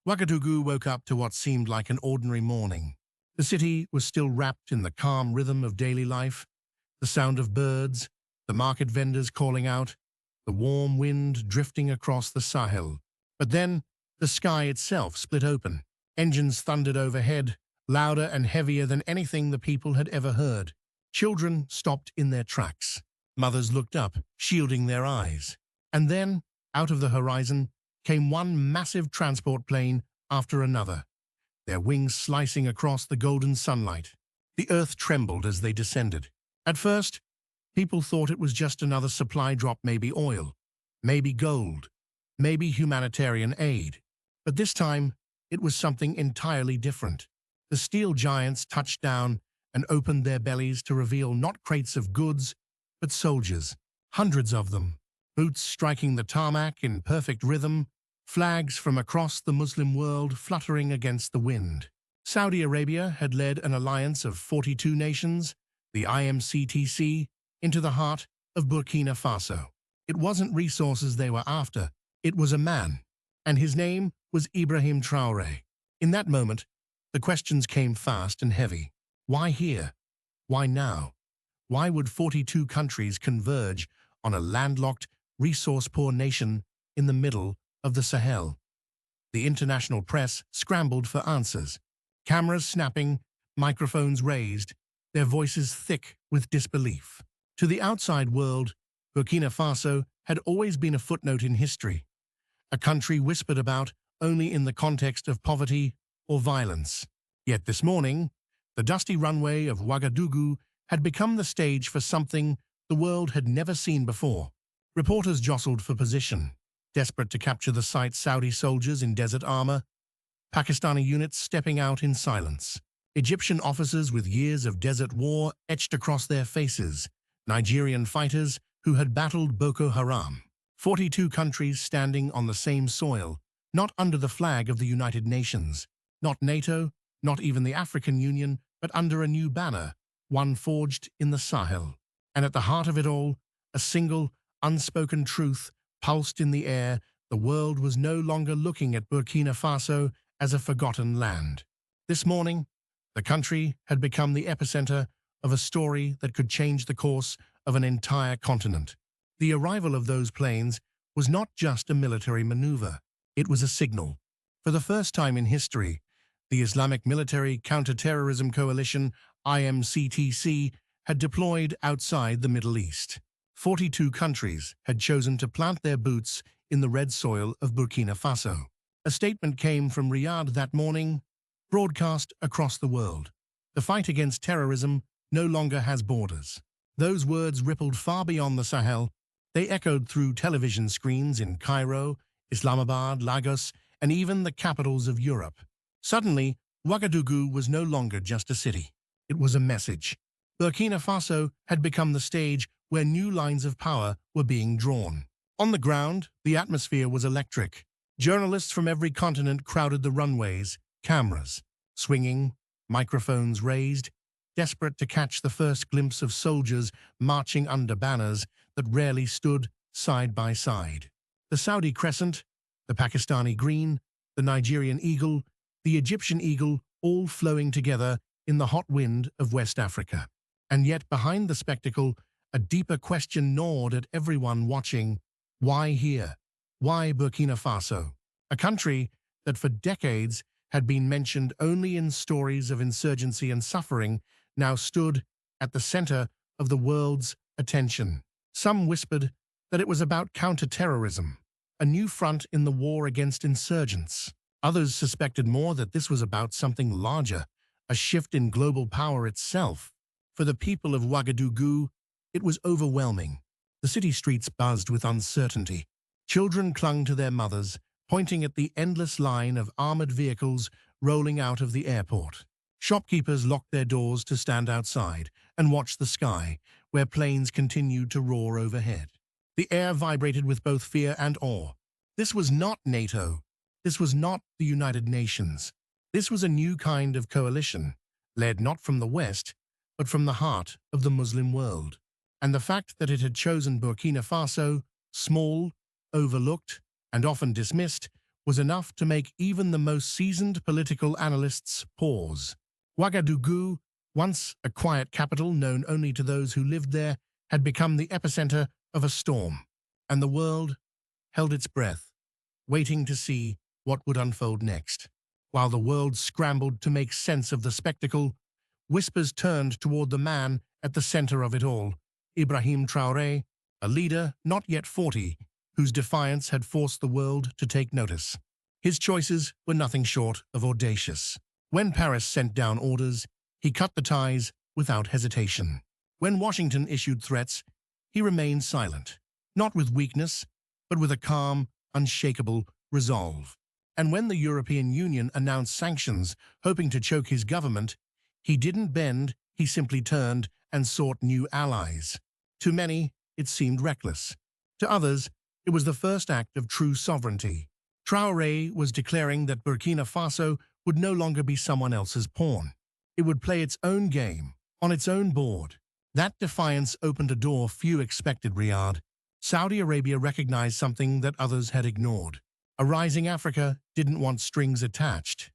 Ouagadougou woke up to what seemed like an ordinary morning. The city was still wrapped in the calm rhythm of daily life, the sound of birds, the market vendors calling out, the warm wind drifting across the Sahel. But then, the sky itself split open. Engines thundered overhead, louder and heavier than anything the people had ever heard. Children stopped in their tracks. Mothers looked up, shielding their eyes. And then, out of the horizon, came one massive transport plane after another, their wings slicing across the golden sunlight. The earth trembled as they descended. At first, people thought it was just another supply drop, maybe oil, maybe gold, maybe humanitarian aid. But this time, it was something entirely different. The steel giants touched down and opened their bellies to reveal not crates of goods, but soldiers, hundreds of them, boots striking the tarmac in perfect rhythm, flags from across the Muslim world fluttering against the wind. Saudi Arabia had led an alliance of 42 nations, the IMCTC, into the heart of Burkina Faso. It wasn't resources they were after, it was a man, and his name was Ibrahim Traoré. In that moment, the questions came fast and heavy. Why here? Why now? Why would 42 countries converge on a landlocked, resource-poor nation in the middle of the Sahel? The international press scrambled for answers. Cameras snapping, microphones raised, their voices thick with disbelief. To the outside world, Burkina Faso had always been a footnote in history, a country whispered about only in the context of poverty or violence. Yet this morning, the dusty runway of Ouagadougou had become the stage for something the world had never seen before. Reporters jostled for position, desperate to capture the sight: Saudi soldiers in desert armor, Pakistani units stepping out in silence, Egyptian officers with years of desert war etched across their faces, Nigerian fighters who had battled Boko Haram. 42 countries standing on the same soil, not under the flag of the United Nations, not NATO, not even the African Union, but under a new banner, one forged in the Sahel. And at the heart of it all, a single, unspoken truth pulsed in the air: the world was no longer looking at Burkina Faso as a forgotten land. This morning, the country had become the epicenter of a story that could change the course of an entire continent. The arrival of those planes was not just a military maneuver, it was a signal. For the first time in history, the Islamic Military Counterterrorism Coalition, IMCTC, had deployed outside the Middle East. 42 countries had chosen to plant their boots in the red soil of Burkina Faso. A statement came from Riyadh that morning, broadcast across the world. The fight against terrorism no longer has borders. Those words rippled far beyond the Sahel. They echoed through television screens in Cairo, Islamabad, Lagos, and even the capitals of Europe. Suddenly, Ouagadougou was no longer just a city. It was a message. Burkina Faso had become the stage where new lines of power were being drawn. On the ground, the atmosphere was electric. Journalists from every continent crowded the runways, cameras swinging, microphones raised, desperate to catch the first glimpse of soldiers marching under banners that rarely stood side by side. The Saudi crescent, the Pakistani green, the Nigerian eagle, the Egyptian eagle, all flowing together in the hot wind of West Africa. And yet behind the spectacle, a deeper question gnawed at everyone watching. Why here? Why Burkina Faso? A country that for decades had been mentioned only in stories of insurgency and suffering now stood at the center of the world's attention. Some whispered that it was about counter-terrorism, a new front in the war against insurgents. Others suspected more that this was about something larger, a shift in global power itself. For the people of Ouagadougou, it was overwhelming. The city streets buzzed with uncertainty. Children clung to their mothers, pointing at the endless line of armored vehicles rolling out of the airport. Shopkeepers locked their doors to stand outside and watch the sky, where planes continued to roar overhead. The air vibrated with both fear and awe. This was not NATO. This was not the United Nations. This was a new kind of coalition, led not from the West, but from the heart of the Muslim world. And the fact that it had chosen Burkina Faso, small, overlooked, and often dismissed, was enough to make even the most seasoned political analysts pause. Ouagadougou, once a quiet capital known only to those who lived there, had become the epicenter of a storm, and the world held its breath, waiting to see what would unfold next. While the world scrambled to make sense of the spectacle, whispers turned toward the man at the center of it all, Ibrahim Traoré, a leader not yet 40, whose defiance had forced the world to take notice. His choices were nothing short of audacious. When Paris sent down orders, he cut the ties without hesitation. When Washington issued threats, he remained silent, not with weakness, but with a calm, unshakable resolve. And when the European Union announced sanctions, hoping to choke his government, he didn't bend, he simply turned and sought new allies. To many, it seemed reckless. To others, it was the first act of true sovereignty. Traoré was declaring that Burkina Faso would no longer be someone else's pawn. It would play its own game, on its own board. That defiance opened a door few expected. Riyadh. Saudi Arabia recognized something that others had ignored. A rising Africa didn't want strings attached,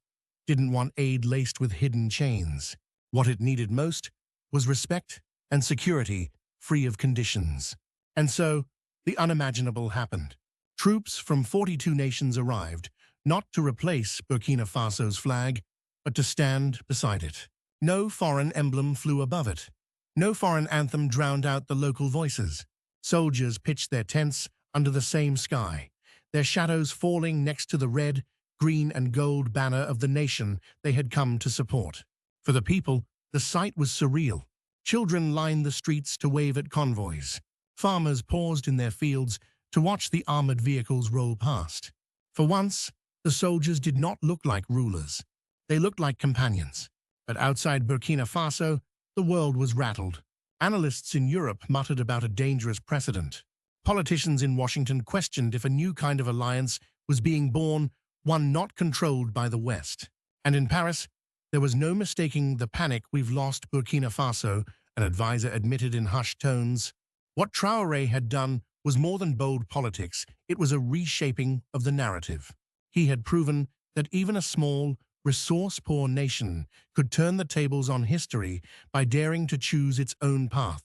didn't want aid laced with hidden chains. What it needed most was respect and security, free of conditions. And so, the unimaginable happened. Troops from 42 nations arrived, not to replace Burkina Faso's flag, but to stand beside it. No foreign emblem flew above it. No foreign anthem drowned out the local voices. Soldiers pitched their tents under the same sky, their shadows falling next to the red, green and gold banner of the nation they had come to support. For the people, the sight was surreal. Children lined the streets to wave at convoys. Farmers paused in their fields to watch the armored vehicles roll past. For once, the soldiers did not look like rulers. They looked like companions. But outside Burkina Faso, the world was rattled. Analysts in Europe muttered about a dangerous precedent. Politicians in Washington questioned if a new kind of alliance was being born, one not controlled by the West. And in Paris, there was no mistaking the panic. "We've lost Burkina Faso," an advisor admitted in hushed tones. What Traoré had done was more than bold politics. It was a reshaping of the narrative. He had proven that even a small, resource-poor nation could turn the tables on history by daring to choose its own path.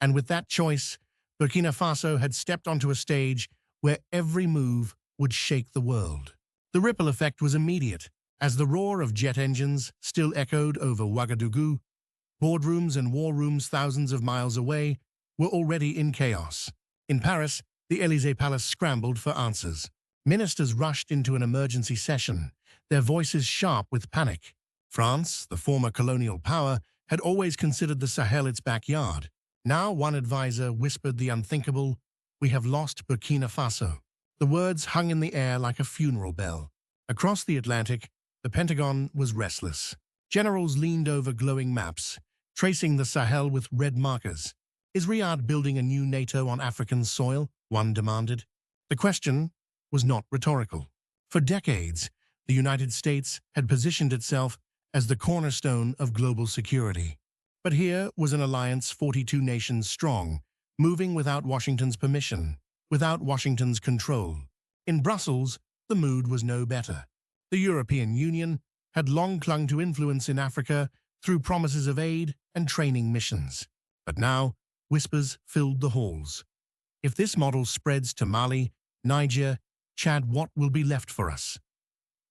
And with that choice, Burkina Faso had stepped onto a stage where every move would shake the world. The ripple effect was immediate. As the roar of jet engines still echoed over Ouagadougou, boardrooms and war rooms thousands of miles away were already in chaos. In Paris, the Élysée Palace scrambled for answers. Ministers rushed into an emergency session, their voices sharp with panic. France, the former colonial power, had always considered the Sahel its backyard. Now one advisor whispered the unthinkable, "We have lost Burkina Faso." The words hung in the air like a funeral bell. Across the Atlantic, the Pentagon was restless. Generals leaned over glowing maps, tracing the Sahel with red markers. "Is Riyadh building a new NATO on African soil?" one demanded. The question was not rhetorical. For decades, the United States had positioned itself as the cornerstone of global security. But here was an alliance 42 nations strong, moving without Washington's permission, without Washington's control. In Brussels, the mood was no better. The European Union had long clung to influence in Africa through promises of aid and training missions. But now, whispers filled the halls. If this model spreads to Mali, Niger, Chad, what will be left for us?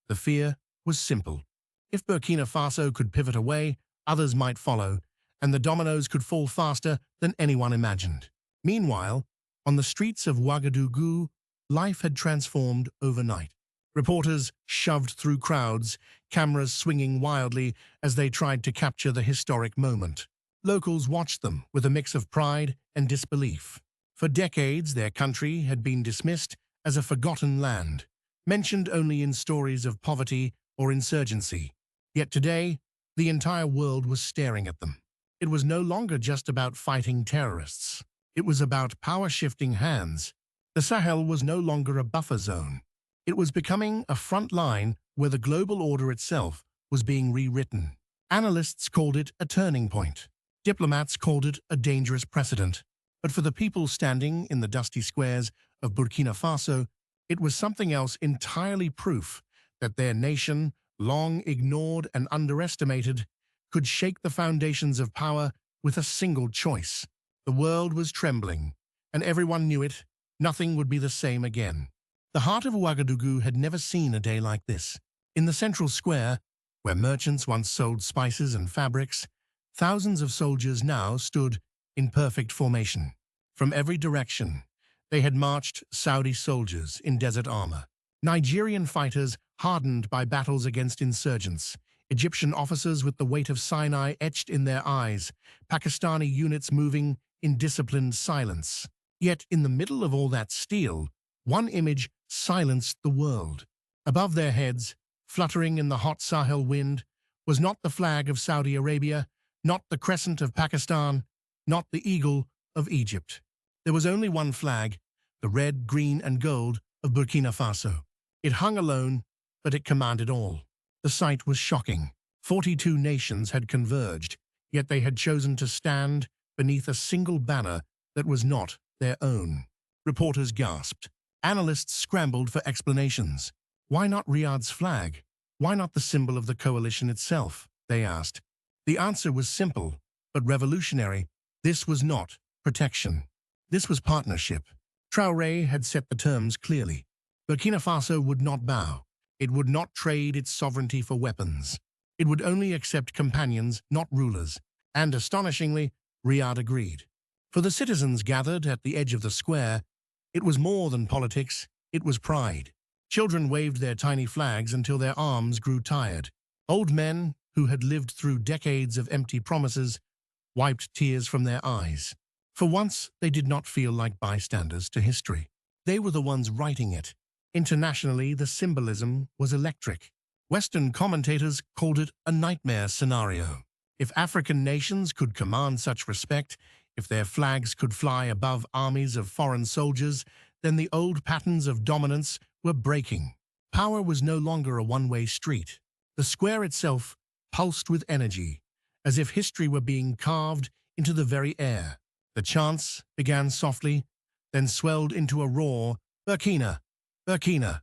The fear was simple. If Burkina Faso could pivot away, others might follow, and the dominoes could fall faster than anyone imagined. Meanwhile, on the streets of Ouagadougou, life had transformed overnight. Reporters shoved through crowds, cameras swinging wildly as they tried to capture the historic moment. Locals watched them with a mix of pride and disbelief. For decades, their country had been dismissed as a forgotten land, mentioned only in stories of poverty or insurgency. Yet today, the entire world was staring at them. It was no longer just about fighting terrorists. It was about power-shifting hands. The Sahel was no longer a buffer zone. It was becoming a front line where the global order itself was being rewritten. Analysts called it a turning point. Diplomats called it a dangerous precedent. But for the people standing in the dusty squares of Burkina Faso, It was something else entirely, proof that their nation, long ignored and underestimated, could shake the foundations of power with a single choice. The world was trembling, and everyone knew it. Nothing would be the same again. The heart of Ouagadougou had never seen a day like this. In the central square, where merchants once sold spices and fabrics, thousands of soldiers now stood in perfect formation. From every direction, they had marched Saudi soldiers in desert armor, Nigerian fighters hardened by battles against insurgents, Egyptian officers with the weight of Sinai etched in their eyes, Pakistani units moving in disciplined silence. Yet in the middle of all that steel, one image silenced the world. Above their heads, fluttering in the hot Sahel wind, was not the flag of Saudi Arabia, not the crescent of Pakistan, not the eagle of Egypt. There was only one flag, the red, green, and gold of Burkina Faso. It hung alone, but it commanded all. The sight was shocking. 42 nations had converged, yet they had chosen to stand beneath a single banner that was not their own. Reporters gasped. Analysts scrambled for explanations. Why not Riyadh's flag? Why not the symbol of the coalition itself? They asked. The answer was simple, but revolutionary. This was not protection. This was partnership. Traoré had set the terms clearly. Burkina Faso would not bow. It would not trade its sovereignty for weapons. It would only accept companions, not rulers. And astonishingly, Riyadh agreed. For the citizens gathered at the edge of the square, it was more than politics, it was pride. Children waved their tiny flags until their arms grew tired. Old men, who had lived through decades of empty promises, wiped tears from their eyes. For once, they did not feel like bystanders to history. They were the ones writing it. Internationally, the symbolism was electric. Western commentators called it a nightmare scenario. If African nations could command such respect, if their flags could fly above armies of foreign soldiers, then the old patterns of dominance were breaking. Power was no longer a one-way street. The square itself pulsed with energy, as if history were being carved into the very air. The chants began softly, then swelled into a roar, "Burkina! Burkina!"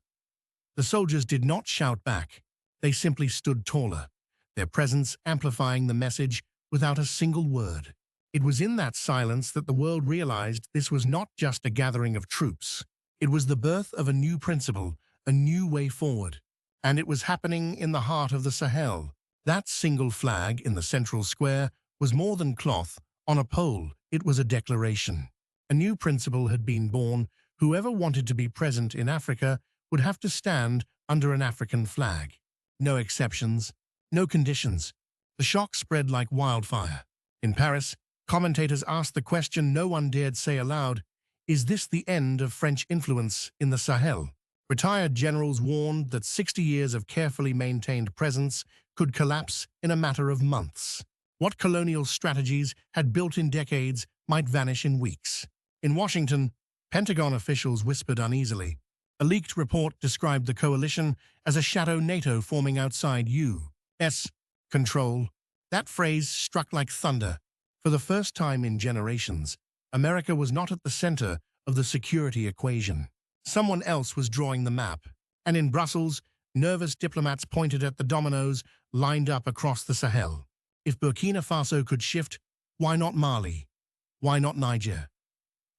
The soldiers did not shout back. They simply stood taller, their presence amplifying the message without a single word. It was in that silence that the world realized this was not just a gathering of troops. It was the birth of a new principle, a new way forward. And it was happening in the heart of the Sahel. That single flag in the central square was more than cloth on a pole. It was a declaration. A new principle had been born. Whoever wanted to be present in Africa would have to stand under an African flag. No exceptions, no conditions. The shock spread like wildfire. In Paris, commentators asked the question no one dared say aloud: is this the end of French influence in the Sahel? Retired generals warned that 60 years of carefully maintained presence could collapse in a matter of months. What colonial strategies had built in decades might vanish in weeks. In Washington, Pentagon officials whispered uneasily. A leaked report described the coalition as a shadow NATO forming outside U.S. control. That phrase struck like thunder. For the first time in generations, America was not at the center of the security equation. Someone else was drawing the map. And in Brussels, nervous diplomats pointed at the dominoes lined up across the Sahel. If Burkina Faso could shift, why not Mali? Why not Niger?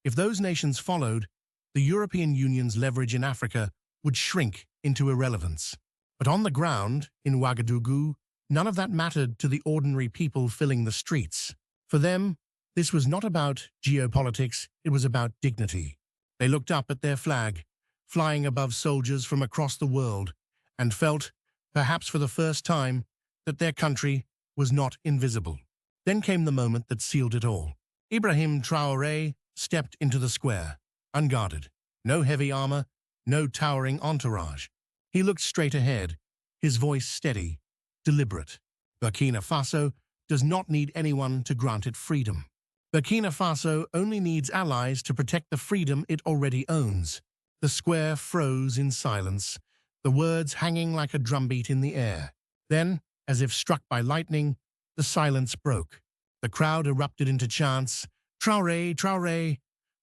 If those nations followed, the European Union's leverage in Africa would shrink into irrelevance. But on the ground, in Ouagadougou, none of that mattered to the ordinary people filling the streets. For them, this was not about geopolitics, it was about dignity. They looked up at their flag, flying above soldiers from across the world, and felt, perhaps for the first time, that their country was not invisible. Then came the moment that sealed it all. Ibrahim Traoré stepped into the square, unguarded. No heavy armor, no towering entourage. He looked straight ahead, his voice steady, deliberate. Burkina Faso does not need anyone to grant it freedom. Burkina Faso only needs allies to protect the freedom it already owns. The square froze in silence, the words hanging like a drumbeat in the air. Then, as if struck by lightning, the silence broke. The crowd erupted into chants, "Traoré, Traoré,"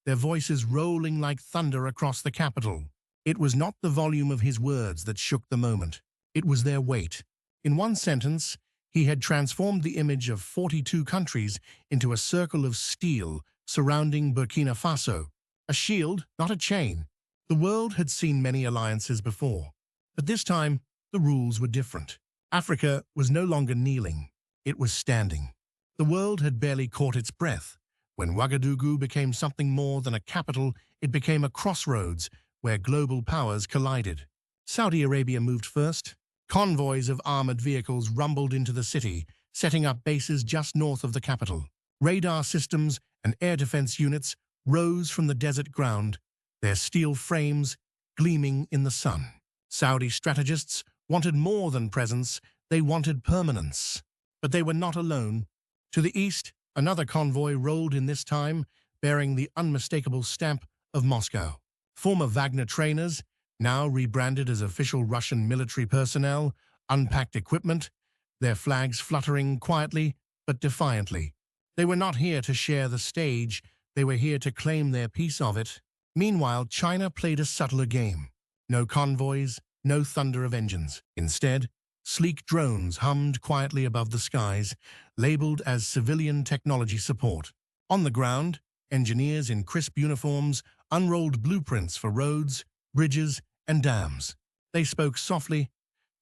their voices rolling like thunder across the capital. It was not the volume of his words that shook the moment. It was their weight. In one sentence, he had transformed the image of 42 countries into a circle of steel surrounding Burkina Faso. A shield, not a chain. The world had seen many alliances before, but this time the rules were different. Africa was no longer kneeling, it was standing. The world had barely caught its breath. When Ouagadougou became something more than a capital, it became a crossroads where global powers collided. Saudi Arabia moved first. Convoys of armored vehicles rumbled into the city, setting up bases just north of the capital. Radar systems and air defense units rose from the desert ground, their steel frames gleaming in the sun. Saudi strategists wanted more than presence, they wanted permanence. But they were not alone. To the east, another convoy rolled in this time, bearing the unmistakable stamp of Moscow. Former Wagner trainers, now rebranded as official Russian military personnel, unpacked equipment, their flags fluttering quietly but defiantly. They were not here to share the stage, they were here to claim their piece of it. Meanwhile, China played a subtler game. No convoys, no thunder of engines. Instead, sleek drones hummed quietly above the skies, labeled as civilian technology support. On the ground, engineers in crisp uniforms unrolled blueprints for roads, bridges, and dams. They spoke softly,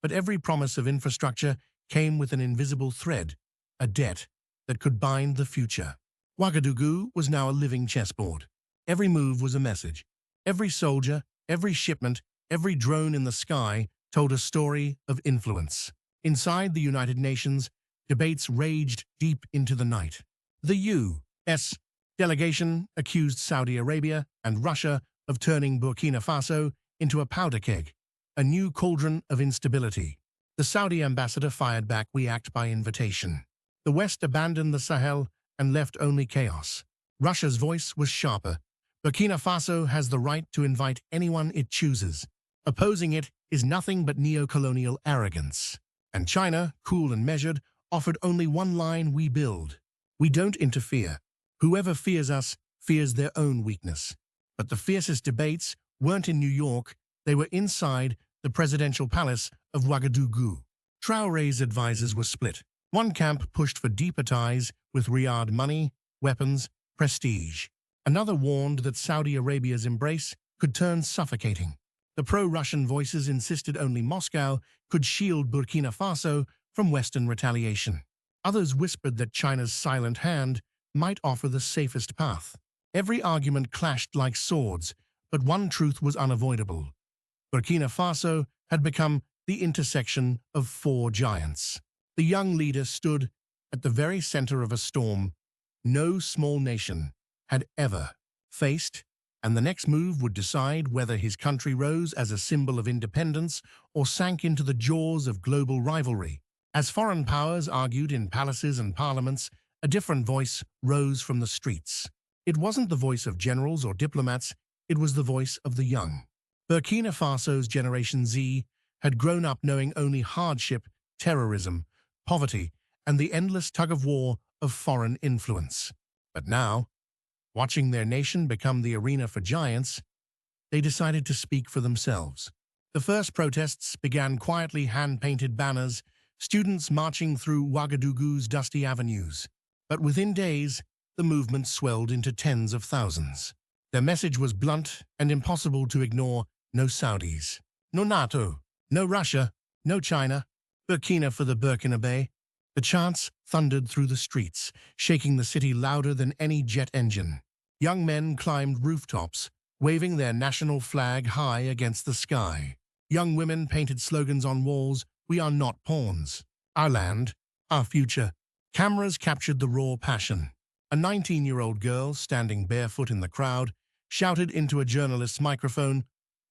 but every promise of infrastructure came with an invisible thread, a debt that could bind the future. Ouagadougou was now a living chessboard. Every move was a message. Every soldier, every shipment, every drone in the sky told a story of influence. Inside the United Nations, debates raged deep into the night. The U.S. delegation accused Saudi Arabia and Russia of turning Burkina Faso into a powder keg, a new cauldron of instability. The Saudi ambassador fired back, "We act by invitation." The West abandoned the Sahel and left only chaos. Russia's voice was sharper. Burkina Faso has the right to invite anyone it chooses. Opposing it is nothing but neo-colonial arrogance. And China, cool and measured, offered only one line: "We build. We don't interfere. Whoever fears us fears their own weakness." But the fiercest debates weren't in New York, they were inside the presidential palace of Ouagadougou. Traoré's advisors were split. One camp pushed for deeper ties with Riyadh: money, weapons, prestige. Another warned that Saudi Arabia's embrace could turn suffocating. The pro-Russian voices insisted only Moscow could shield Burkina Faso from Western retaliation. Others whispered that China's silent hand might offer the safest path. Every argument clashed like swords, but one truth was unavoidable. Burkina Faso had become the intersection of four giants. The young leader stood at the very center of a storm no small nation had ever faced, and the next move would decide whether his country rose as a symbol of independence or sank into the jaws of global rivalry. As foreign powers argued in palaces and parliaments, a different voice rose from the streets. It wasn't the voice of generals or diplomats, it was the voice of the young. Burkina Faso's Generation Z had grown up knowing only hardship, terrorism, poverty, and the endless tug-of-war of foreign influence. But now, watching their nation become the arena for giants, they decided to speak for themselves. The first protests began quietly, hand-painted banners, students marching through Ouagadougou's dusty avenues. But within days, the movement swelled into tens of thousands. Their message was blunt and impossible to ignore: no Saudis, no NATO, no Russia, no China, Burkina for the Burkinabe. The chants thundered through the streets, shaking the city louder than any jet engine. Young men climbed rooftops, waving their national flag high against the sky. Young women painted slogans on walls: "We are not pawns. Our land, our future." Cameras captured the raw passion. A 19-year-old girl, standing barefoot in the crowd, shouted into a journalist's microphone,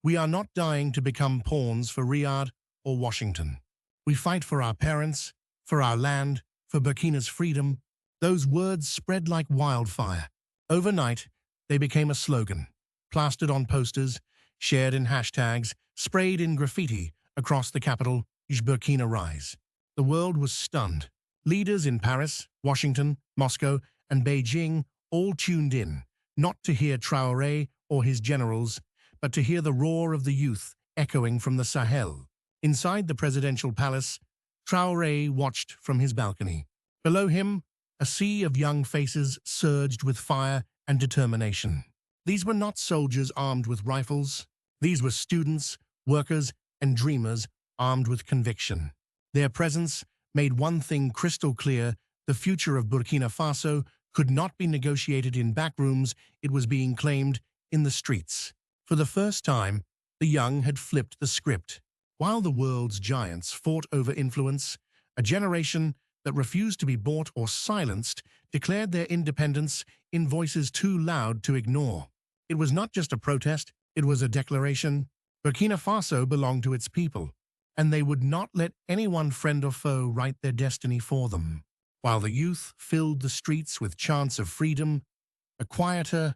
"We are not dying to become pawns for Riyadh or Washington. We fight for our parents, for our land, for Burkina's freedom." Those words spread like wildfire. Overnight, they became a slogan, plastered on posters, shared in hashtags, sprayed in graffiti across the capital: Burkina rise. The world was stunned. Leaders in Paris, Washington, Moscow, and Beijing all tuned in, not to hear Traoré or his generals, but to hear the roar of the youth echoing from the Sahel. Inside the presidential palace, Traoré watched from his balcony. Below him, a sea of young faces surged with fire and determination. These were not soldiers armed with rifles. These were students, workers, and dreamers armed with conviction. Their presence made one thing crystal clear: the future of Burkina Faso could not be negotiated in backrooms, it was being claimed in the streets. For the first time, the young had flipped the script. While the world's giants fought over influence, a generation that refused to be bought or silenced declared their independence in voices too loud to ignore. It was not just a protest, it was a declaration. Burkina Faso belonged to its people, and they would not let anyone, friend or foe, write their destiny for them. While the youth filled the streets with chants of freedom, a quieter,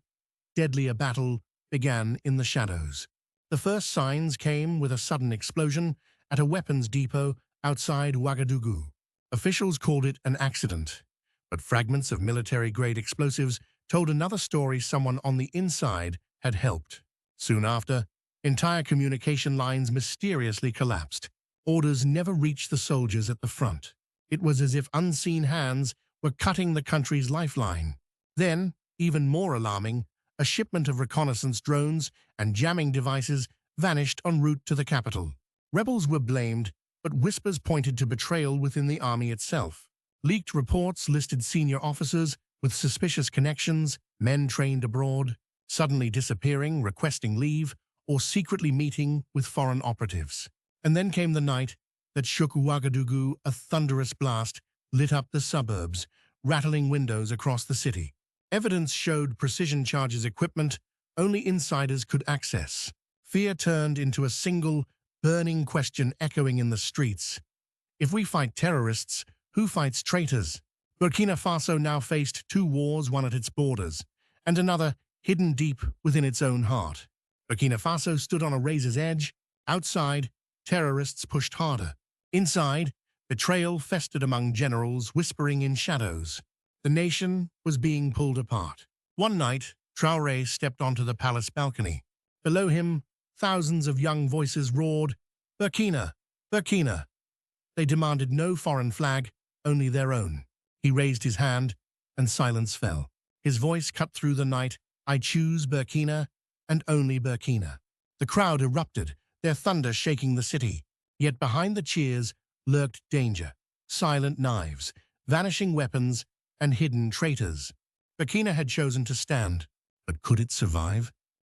deadlier battle began in the shadows. The first signs came with a sudden explosion at a weapons depot outside Ouagadougou. Officials called it an accident, but fragments of military-grade explosives told another story: someone on the inside had helped. Soon after, entire communication lines mysteriously collapsed. Orders never reached the soldiers at the front. It was as if unseen hands were cutting the country's lifeline. Then, even more alarming, a shipment of reconnaissance drones and jamming devices vanished en route to the capital. Rebels were blamed, but whispers pointed to betrayal within the army itself. Leaked reports listed senior officers with suspicious connections, men trained abroad, suddenly disappearing, requesting leave, or secretly meeting with foreign operatives. And then came the night that shook Ouagadougou. A thunderous blast lit up the suburbs, rattling windows across the city. Evidence showed precision charges equipment only insiders could access. Fear turned into a single, burning question echoing in the streets: if we fight terrorists, who fights traitors? Burkina Faso now faced two wars, one at its borders, and another hidden deep within its own heart. Burkina Faso stood on a razor's edge. Outside, terrorists pushed harder. Inside, betrayal festered among generals whispering in shadows. The nation was being pulled apart. One night, Traoré stepped onto the palace balcony. Below him, thousands of young voices roared, "Burkina! Burkina!" They demanded no foreign flag, only their own. He raised his hand, and silence fell. His voice cut through the night: "I choose Burkina, and only Burkina." The crowd erupted, their thunder shaking the city. Yet behind the cheers lurked danger: silent knives, vanishing weapons, and hidden traitors. Burkina had chosen to stand, but could it survive?